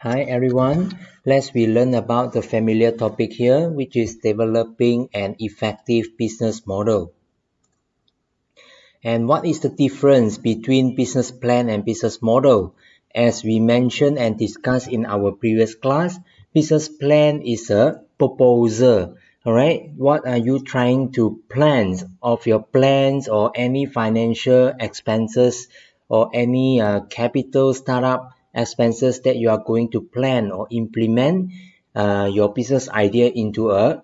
Hi everyone, let's learn about the familiar topic here, which is developing an effective business model. And what is the difference between business plan and business model? As we mentioned and discussed in our previous class, business plan is a proposal. Alright, what are you trying to plan of your plans or any financial expenses or any capital startup expenses that you are going to plan or implement your business idea into a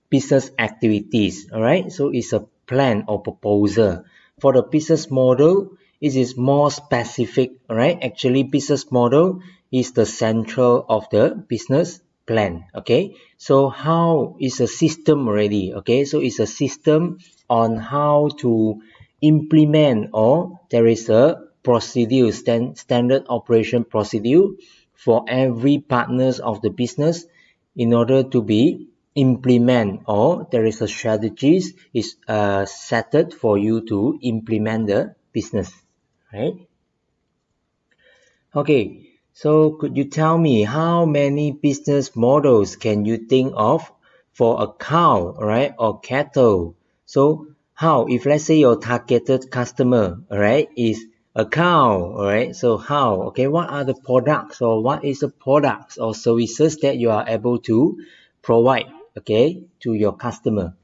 business activities. Alright, so it's a plan or proposal. For the business model, it is more specific. Alright, actually business model is the central of the business plan. Okay, so how is a system already? Okay, so it's a system on how to implement, or there is a procedure, standard operation procedure for every partners of the business in order to be implement, or there is a strategies is set for you to implement the business, right? Okay, so could you tell me how many business models can you think of for a cow, right, or cattle? So how, if let's say your targeted customer, right, is a cow, all right, so how, okay, what are the products, or what is the products or services that you are able to provide, okay, to your customer?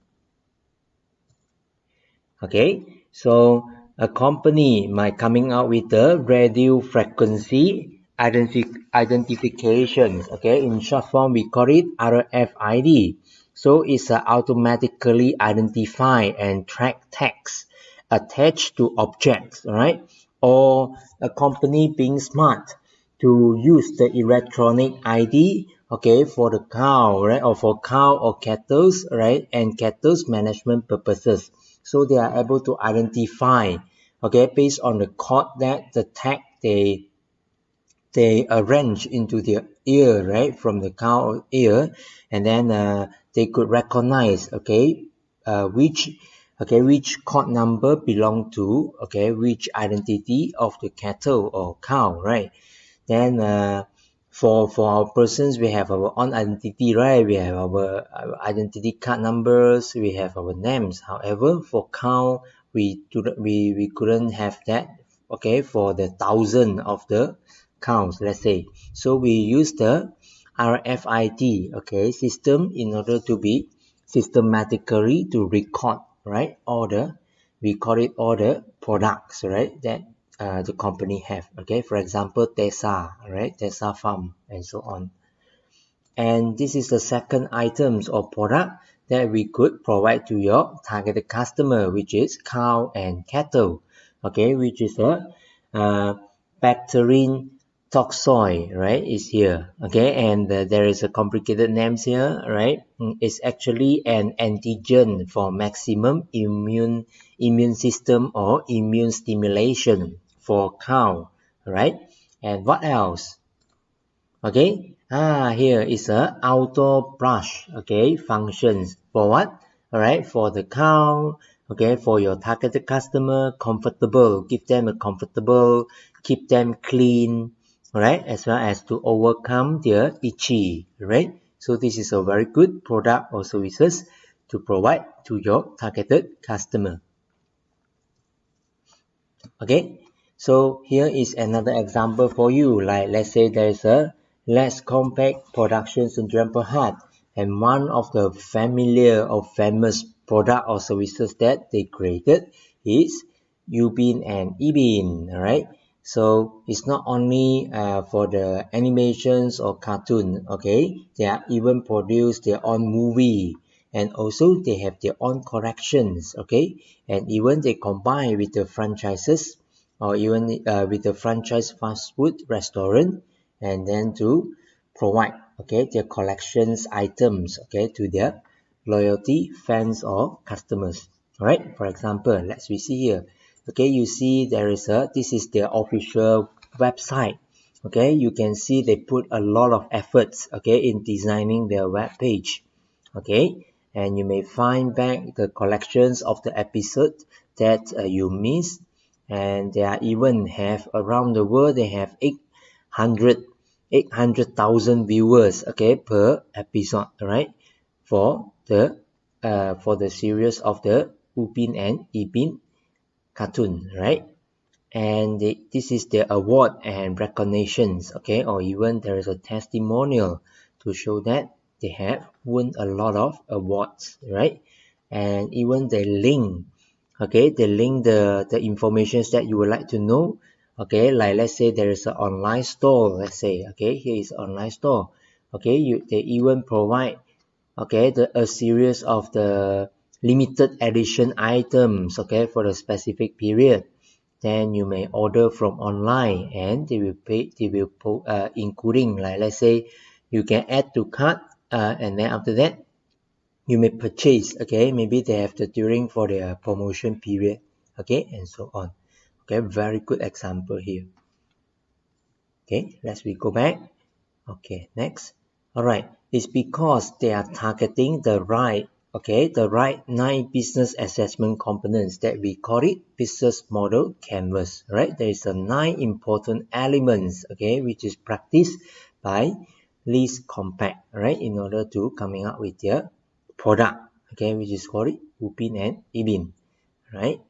Okay, so a company might coming out with the radio frequency identification. Okay, in short form we call it RFID. So it's automatically identify and track text attached to objects, right? Or a company being smart to use the electronic ID, okay, for the cow, right, or for cow or cattle, right, and cattle's management purposes. So they are able to identify, okay, based on the code that the tag they arrange into their ear, right, from the cow ear, and then they could recognize, okay, which code number belong to, okay, which identity of the cattle or cow, right? Then for our persons, we have our own identity, right? We have our identity card numbers, we have our names. However, for cow, we couldn't have that, okay, for the thousand of the counts, let's say. So we use the RFID, okay, system in order to be systematically to record, right, we call it all the products, right, that the company have. Okay, for example, Tesa, right, Tesa Farm, and so on. And this is the second items or product that we could provide to your targeted customer, which is cow and cattle. Okay, which is a bacterium toxoid, right, is here. Okay, and there is a complicated names here, right? It's actually an antigen for maximum immune system or immune stimulation for cow, right? And what else? Okay, here is a outdoor brush, okay, functions for what? All right, for the cow, okay, for your targeted customer, comfortable, give them a comfortable, keep them clean, all right, as well as to overcome their itchy, right? So this is a very good product or services to provide to your targeted customer. Okay, so here is another example for you. Like, let's say there is a less compact production syndrome per heart, and one of the familiar or famous product or services that they created is Ubin and Ebin, right? So it's not only for the animations or cartoon, okay? They are even produce their own movie, and also they have their own corrections, okay? And even they combine with the franchises or even with the franchise fast food restaurant, and then to provide, okay, their collections items, okay, to their loyalty fans or customers. All right, for example, let's we see here. Okay, you see there is this is their official website. Okay, you can see they put a lot of efforts, okay, in designing their web page. Okay, and you may find back the collections of the episode that you missed, and they are even have around the world, they have 800 800,000 viewers, okay, per episode, right, for the series of the Upin and Ipin cartoon, right? And this is the award and recognitions, okay, or even there is a testimonial to show that they have won a lot of awards, right? And even they link, okay, they link the information that you would like to know, okay, like let's say there is an online store, let's say, okay, here is an online store, okay, they even provide, okay, a series of the limited edition items, okay, for a specific period. Then you may order from online and they will pay, including, like let's say you can add to cart, and then after that you may purchase, okay, maybe they have the during for their promotion period, okay, and so on. Okay, very good example here. Okay, let's we go back. Okay, next. All right, it's because they are targeting the right, okay, the right 9 business assessment components that we call it business model canvas, right? There is a 9 important elements, okay, which is practiced by least compact, right, in order to coming up with their product, okay, which is called it Upin and Ibin, right?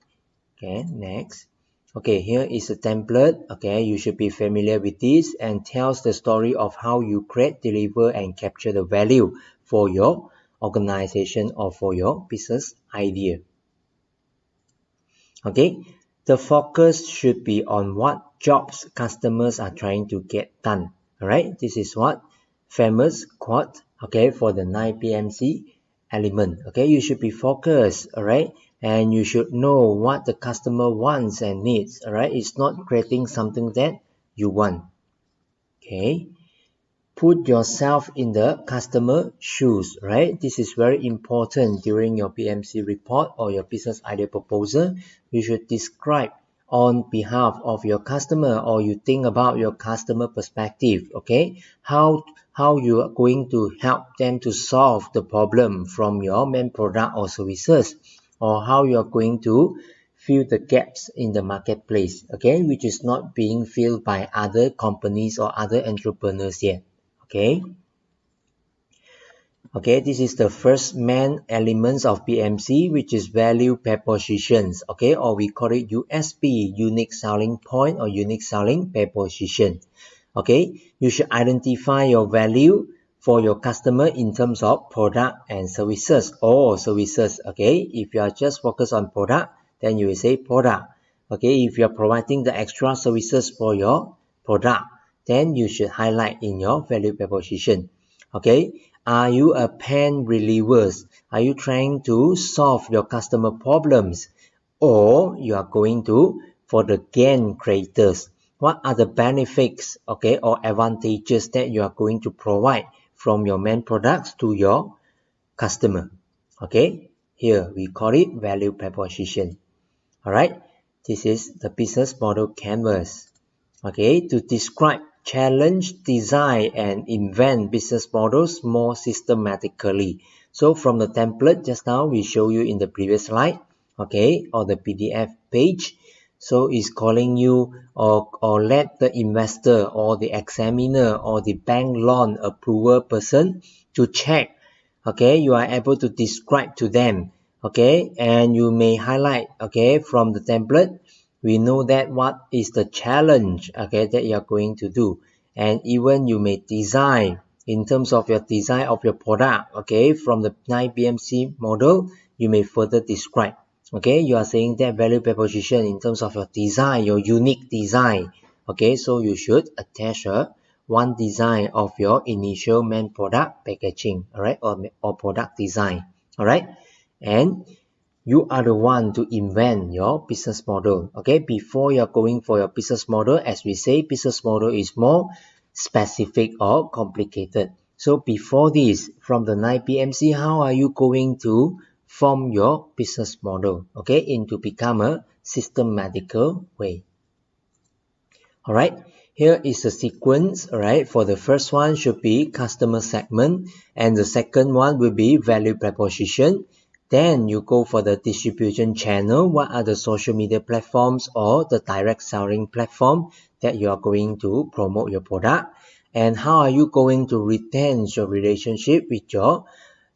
Okay, next. Okay, here is a template. Okay, you should be familiar with this and tells the story of how you create, deliver, and capture the value for your organization or for your business idea. Okay, the focus should be on what jobs customers are trying to get done. All right, this is what famous quote, okay, for the 9 PMC element. Okay, you should be focused, all right, and you should know what the customer wants and needs, all right. It's not creating something that you want. Okay, put yourself in the customer shoes, right? This is very important during your PMC report or your business idea proposal. You should describe on behalf of your customer, or you think about your customer perspective, okay, how you are going to help them to solve the problem from your main product or services, or how you are going to fill the gaps in the marketplace, okay, which is not being filled by other companies or other entrepreneurs yet. Okay, this is the first main elements of PMC, which is value propositions, okay, or we call it USP, unique selling point or unique selling proposition. Okay, you should identify your value for your customer in terms of product and services, or services. Okay, if you are just focused on product, then you will say product. Okay, if you are providing the extra services for your product, then you should highlight in your value proposition. Okay, are you a pain relievers? Are you trying to solve your customer problems, or you are going to for the gain creators? What are the benefits, okay, or advantages that you are going to provide from your main products to your customer? Okay, here we call it value proposition. All right, this is the business model canvas. Okay, to describe, challenge, design, and invent business models more systematically. So from the template just now we show you in the previous slide, okay, or the PDF page. So it's calling you or let the investor or the examiner or the bank loan approval person to check. Okay, you are able to describe to them. Okay, and you may highlight, okay, from the template. We know that what is the challenge, okay, that you are going to do, and even you may design in terms of your design of your product, okay, from the 9 PMC model, you may further describe, okay, you are saying that value proposition in terms of your design, your unique design, okay, so you should attach one design of your initial main product packaging, all right, or product design, all right, and you are the one to invent your business model. Okay, before you're going for your business model, as we say, business model is more specific or complicated. So before this, from the 9 PMC, how are you going to form your business model, okay, into become a systematical way? All right, here is the sequence. All right, for the first one should be customer segment, and the second one will be value proposition. Then you go for the distribution channel. What are the social media platforms or the direct selling platform that you are going to promote your product? And how are you going to retain your relationship with your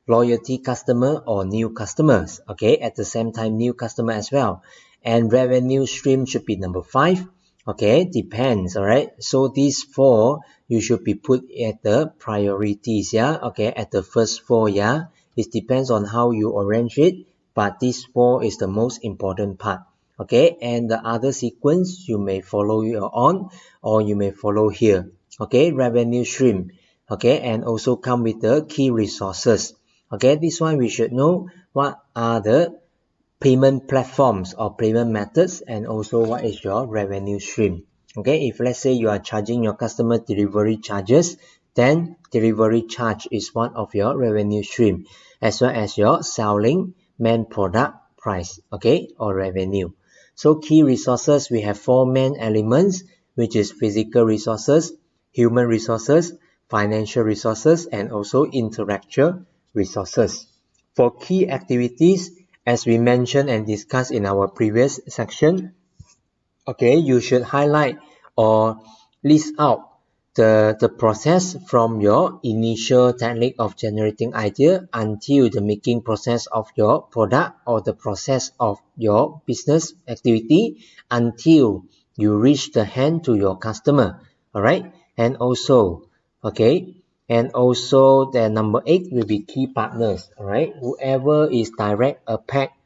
loyalty customer or new customers? Okay, at the same time, new customer as well. And revenue stream should be number 5. Okay, depends. All right, so these 4 you should be put at the priorities. Yeah, okay, at the first 4. Yeah, it depends on how you arrange it, but this 4 is the most important part. Okay, and the other sequence you may follow on, or you may follow here. Okay, revenue stream. Okay, and also come with the key resources. Okay, this one we should know what are the payment platforms or payment methods, and also what is your revenue stream. Okay, if let's say you are charging your customer delivery charges, then delivery charge is one of your revenue stream, as well as your selling main product price, okay, or revenue. So key resources, we have 4 main elements, which is physical resources, human resources, financial resources, and also intellectual resources. For key activities, as we mentioned and discussed in our previous section, okay, you should highlight or list out the process from your initial technique of generating idea until the making process of your product, or the process of your business activity until you reach the hand to your customer. All right, and also, okay, and also the number 8 will be key partners. All right, whoever is direct affect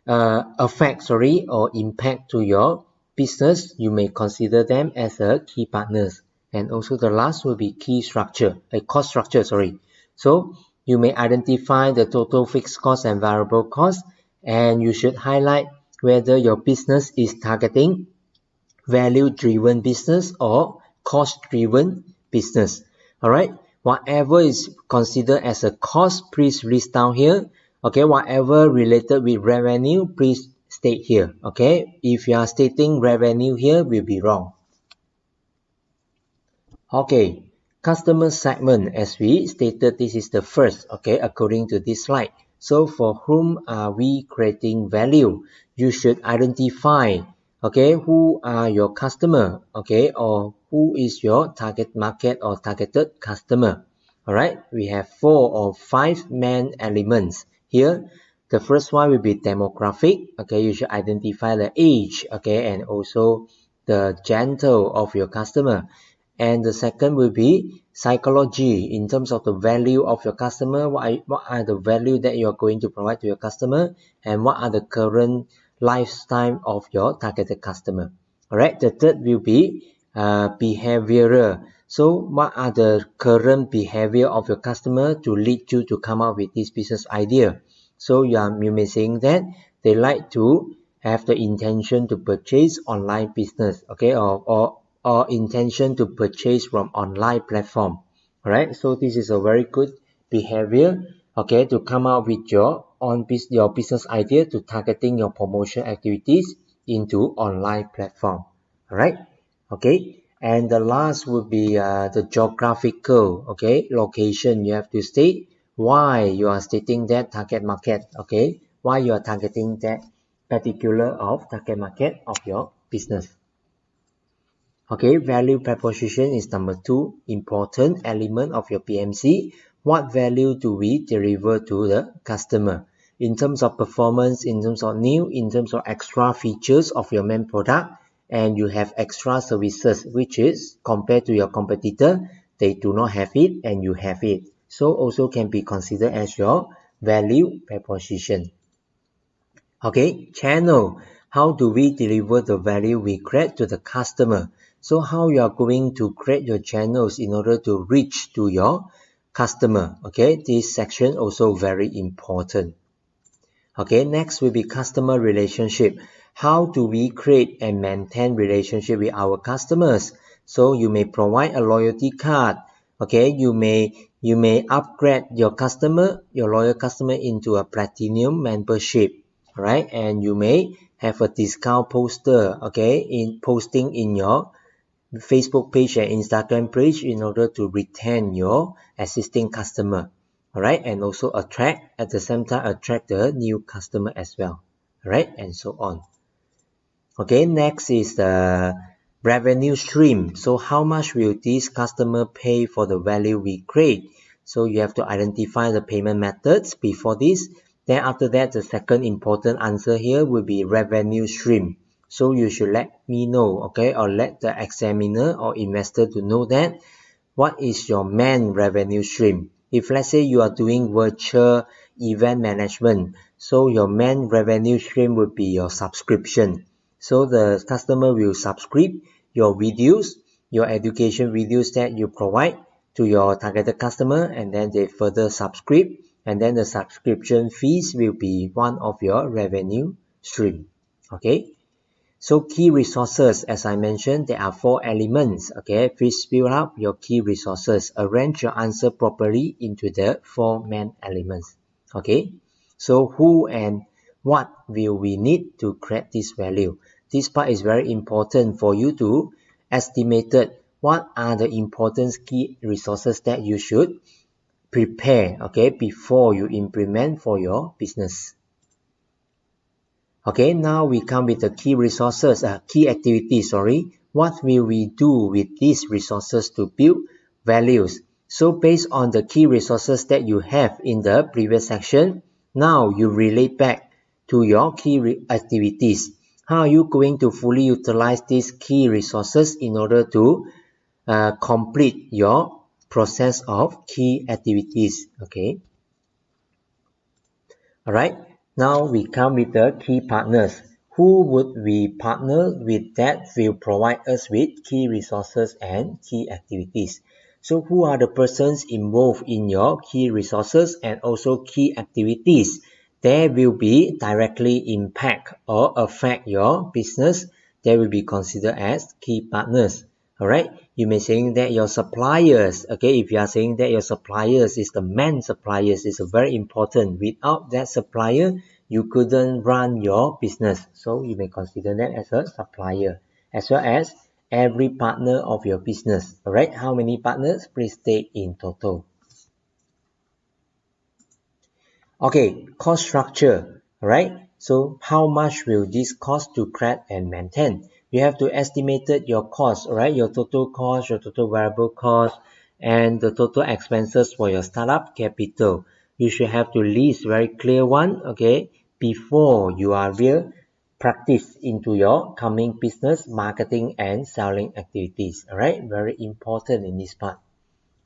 or impact to your business, you may consider them as a key partners. And also the last will be key structure, a cost structure. So you may identify the total fixed cost and variable cost, and you should highlight whether your business is targeting value-driven business or cost-driven business. All right, whatever is considered as a cost, please list down here. Okay, whatever related with revenue, please state here. Okay, if you are stating revenue here, will be wrong. Okay, customer segment, as we stated, this is the first, okay, according to this slide. So for whom are we creating value? You should identify, okay, who are your customer, okay, or who is your target market or targeted customer. All right, we have 4 or 5 main elements here. The first one will be demographic. Okay, you should identify the age, okay, and also the gender of your customer. And the second will be psychology, in terms of the value of your customer. What are the value that you are going to provide to your customer, and what are the current lifestyle of your targeted customer. All right, the third will be behavioral. So what are the current behavior of your customer to lead you to come up with this business idea? So you may saying that they like to have the intention to purchase online business, okay, or intention to purchase from online platform. All right, so this is a very good behavior, okay, to come up with your business idea to targeting your promotion activities into online platform. All right, okay, and the last would be the geographical, okay, location. You have to state why you are stating that target market, okay, why you are targeting that particular of target market of your business. Okay, value proposition is number 2 important element of your PMC. What value do we deliver to the customer in terms of performance, in terms of new, in terms of extra features of your main product, and you have extra services, which is compared to your competitor, they do not have it and you have it. So also can be considered as your value proposition. Okay, channel. How do we deliver the value we create to the customer? So how you are going to create your channels in order to reach to your customer. Okay, this section also very important. Okay, next will be customer relationship. How do we create and maintain relationship with our customers? So you may provide a loyalty card. Okay, you may upgrade your loyal customer into a platinum membership. Right, and you may have a discount poster, okay, in posting in your Facebook page and Instagram page in order to retain your existing customer. All right, and also at the same time attract the new customer as well. All right, and so on. Okay, next is the revenue stream. So how much will this customer pay for the value we create? So you have to identify the payment methods before this. Then after that, the second important answer here will be revenue stream. So you should let me know, okay, or let the examiner or investor to know that what is your main revenue stream. If let's say you are doing virtual event management, so your main revenue stream would be your subscription. So the customer will subscribe your videos, your education videos that you provide to your targeted customer, and then they further subscribe, and then the subscription fees will be one of your revenue stream. Okay. So key resources, as I mentioned, there are 4 elements. Okay, please fill up your key resources. Arrange your answer properly into the 4 main elements. Okay, so who and what will we need to create this value? This part is very important for you to estimate what are the important key resources that you should prepare, okay, before you implement for your business. Okay, now we come with the key resources, key activities, What will we do with these resources to build values? So based on the key resources that you have in the previous section, now you relate back to your key activities. How are you going to fully utilize these key resources in order to complete your process of key activities? Okay. Alright, now we come with the key partners. Who would we partner with that will provide us with key resources and key activities? So who are the persons involved in your key resources and also key activities? They will be directly impact or affect your business. They will be considered as key partners. Alright, you may saying that your suppliers, okay, if you are saying that your suppliers is the main suppliers, is very important. Without that supplier, you couldn't run your business. So you may consider that as a supplier, as well as every partner of your business. Alright, how many partners? Please state in total. Okay, cost structure, right? So how much will this cost to create and maintain? You have to estimate your cost, right? Your total cost, your total variable cost, and the total expenses for your startup capital. You should have to list very clear one, okay, before you are real practice into your coming business, marketing, and selling activities. Alright, very important in this part.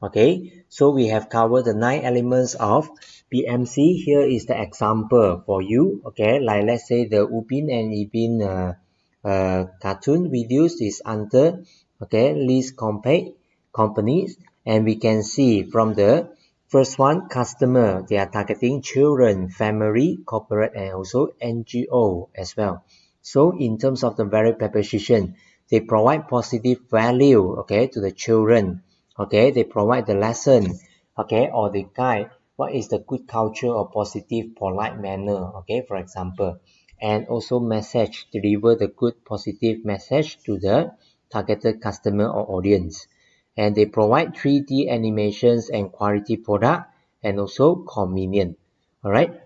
Okay, so we have covered the 9 elements of PMC. Here is the example for you. Okay, like let's say the Upin and Ipin cartoon videos is under list companies, and we can see from the first one, customer, they are targeting children, family, corporate, and also NGO as well. So in terms of the value proposition, they provide positive value, okay, to the children. Okay, they provide the lesson, okay, or they guide what is the good culture or positive polite manner, okay, for example, and also message, deliver the good positive message to the targeted customer or audience. And they provide 3D animations and quality product, and also convenient. All right,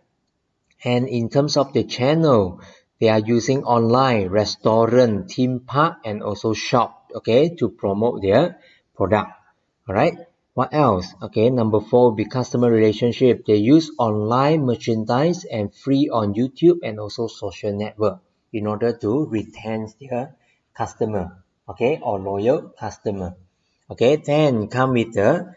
and in terms of the channel, they are using online, restaurant, theme park, and also shop, okay, to promote their product. All right, what else? Okay, number 4 will be customer relationship. They use online merchandise and free on YouTube and also social network in order to retain their customer, okay, or loyal customer. Okay, then come with the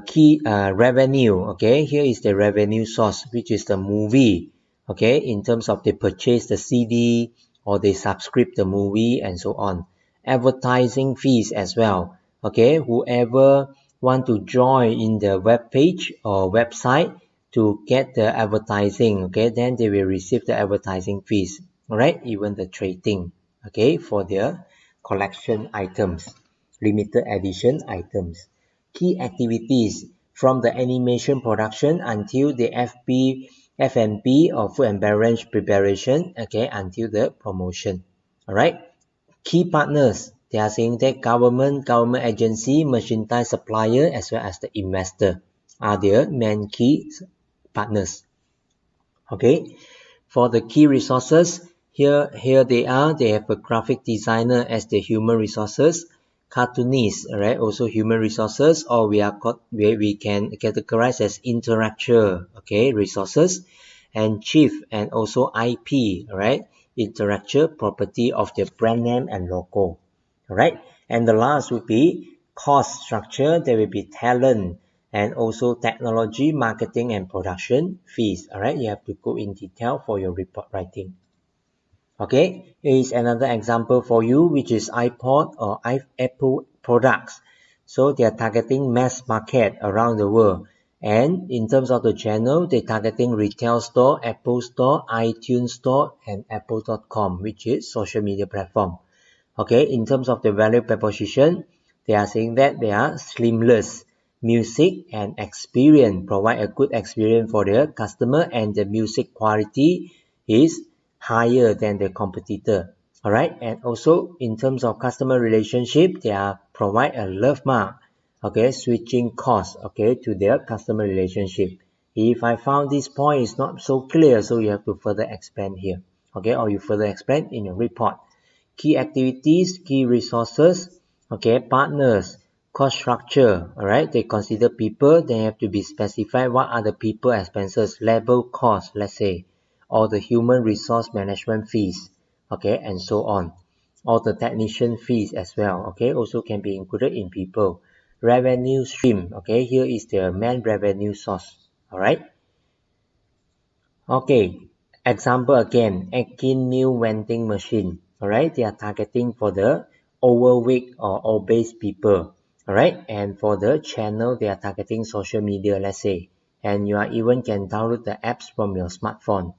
key revenue. Okay, here is the revenue source, which is the movie. Okay, in terms of they purchase the CD or they subscribe the movie and so on. Advertising fees as well. Okay, whoever want to join in the web page or website to get the advertising, okay, then they will receive the advertising fees. All right, even the trading, okay, for their collection items, limited edition items. Key activities from the animation production until the F&B or food and beverage preparation, okay, until the promotion. All right, key partners, they are saying that government agency, merchandise supplier, as well as the investor are their main key partners. Okay, for the key resources, Here they are. They have a graphic designer as the human resources, cartoonist, right? Also human resources, or we can categorize as intellectual, okay, resources, and chief and also IP, right? Intellectual property of the brand name and logo, right? And the last would be cost structure. There will be talent and also technology, marketing, and production fees. All right, you have to go in detail for your report writing. Okay, here is another example for you, which is iPod or Apple products. So they are targeting mass market around the world. And in terms of the channel, they're targeting retail store, Apple Store, iTunes Store, and Apple.com, which is social media platform. Okay, in terms of the value proposition, they are saying that they are seamless music and experience, provide a good experience for their customer, and the music quality is higher than the competitor. All right, and also in terms of customer relationship, they are provide a love mark, okay, switching cost, okay, to their customer relationship. If I found this point is not so clear, so you have to further expand here, okay, or you further expand in your report. Key activities, key resources, okay, partners, cost structure, all right, they consider people, they have to be specified what are the people expenses, labor cost, let's say, or the human resource management fees, okay, and so on, or the technician fees as well, okay, also can be included in people. Revenue stream, okay, here is the main revenue source, all right. Okay, example again, Akin new vending machine. Alright, they are targeting for the overweight or obese people. Alright, and for the channel, they are targeting social media, let's say. And you are even can download the apps from your smartphone.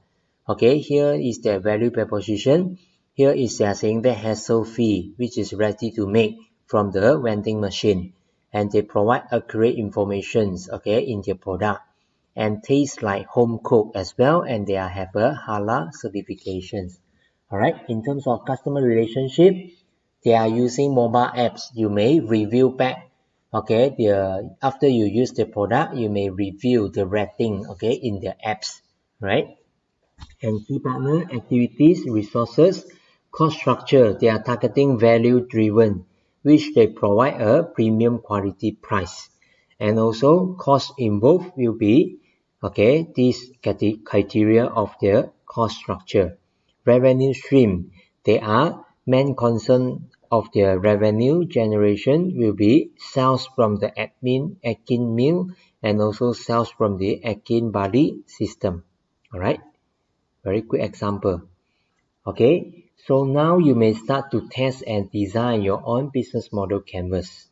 Okay, here is their value proposition. Here is they are saying the hassle fee, which is ready to make from the vending machine. And they provide accurate information, okay, in their product and taste like home cooked as well, and they have a halal certifications. All right, in terms of customer relationship, they are using mobile apps. You may review back, okay, after you use the product, you may review the rating, okay, in the apps, right? And key partner activities, resources, cost structure, they are targeting value driven, which they provide a premium quality price. And also cost involved will be, okay, this criteria of their cost structure. Revenue stream, they are main concern of their revenue generation will be sales from the Akin meal and also sales from the Akin body system. All right. Very quick example. Okay, so now you may start to test and design your own business model canvas.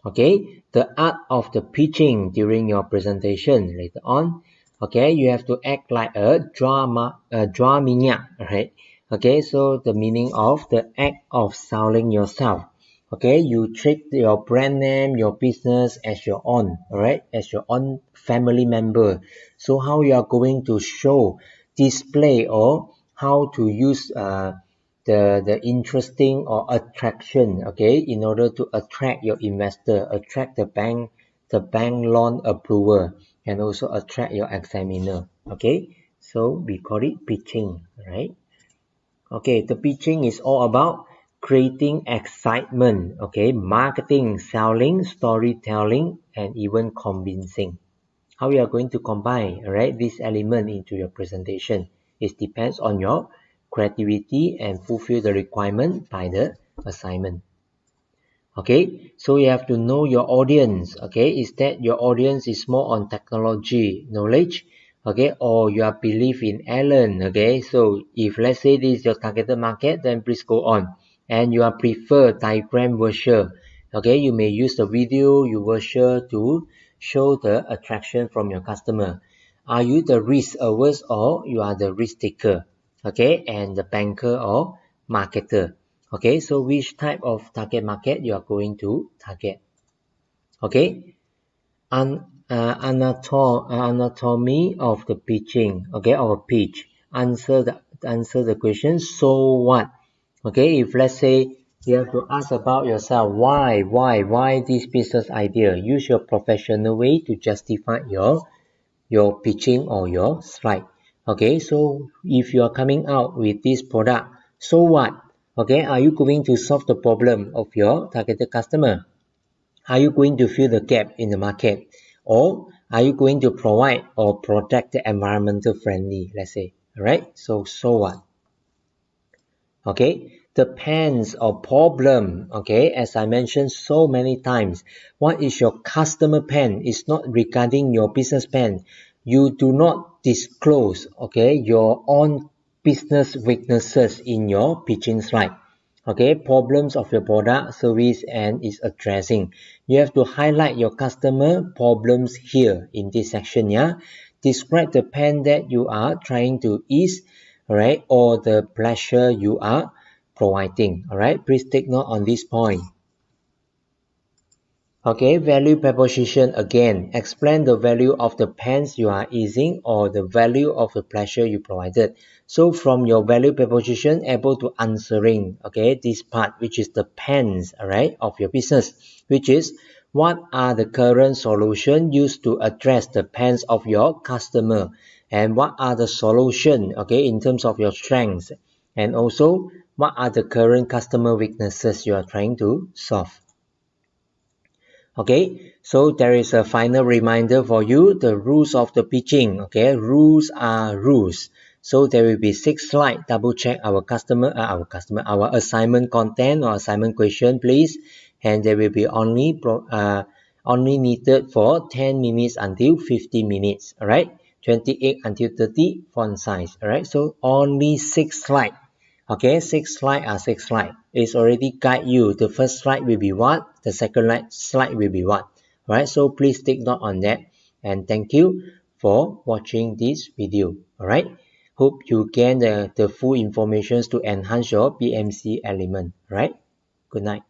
Okay, the art of the pitching during your presentation later on. Okay, you have to act like a drama, right? Okay, so the meaning of the act of selling yourself. Okay, you treat your brand name, your business as your own, alright, as your own family member. So how you are going to show, display, or how to use the interesting or attraction, okay, in order to attract your investor, attract the bank loan approval, and also attract your examiner. Okay, so we call it pitching, right? Okay, the pitching is all about creating excitement, okay, marketing, selling, storytelling, and even convincing. How you are going to combine, right, this element into your presentation. It depends on your creativity and fulfill the requirement by the assignment. Okay, so you have to know your audience. Okay, is that your audience is more on technology knowledge, okay, or you are believe in Alan. Okay, so if let's say this is your targeted market, then please go on. And you are prefer diagram virtual. Okay, you may use the video you virtual to show the attraction from your customer. Are you the risk averse or you are the risk taker? Okay, and the banker or marketer. Okay, so which type of target market you are going to target? Okay, anatomy of the pitching. Okay, or pitch. Answer the question. So what? Okay, if let's say you have to ask about yourself, why this business idea? Use your professional way to justify your pitching or your slide. Okay, so if you are coming out with this product, so what? Okay, are you going to solve the problem of your targeted customer? Are you going to fill the gap in the market? Or are you going to provide or protect the environmental friendly, let's say? All right, so what? Okay, the pains or problem, okay, as I mentioned so many times, what is your customer pain? It's not regarding your business pain. You do not disclose, okay, your own business weaknesses in your pitching slide. Okay, problems of your product, service, and its addressing. You have to highlight your customer problems here in this section. Yeah, describe the pain that you are trying to ease, all right, or the pleasure you are providing. All right, please take note on this point. Okay, value proposition again. Explain the value of the pains you are easing or the value of the pleasure you provided. So from your value proposition, able to answering, okay, this part, which is the pains, all right, of your business, which is what are the current solutions used to address the pains of your customer, and what are the solution, okay, in terms of your strengths, and also what are the current customer weaknesses you are trying to solve. Okay, so there is a final reminder for you, the rules of the pitching. Okay, rules are rules. So there will be 6 slides. Double check our assignment content or assignment question, please. And there will be only needed for 10 minutes until 50 minutes. All right, 28 until 30 font size. All right, so only 6 slides. Okay, 6 slides. It's already guide you. The first slide will be what, the second slide will be what. Alright, so please take note on that. And thank you for watching this video. Alright, hope you gain the full information to enhance your PMC element. Alright, good night.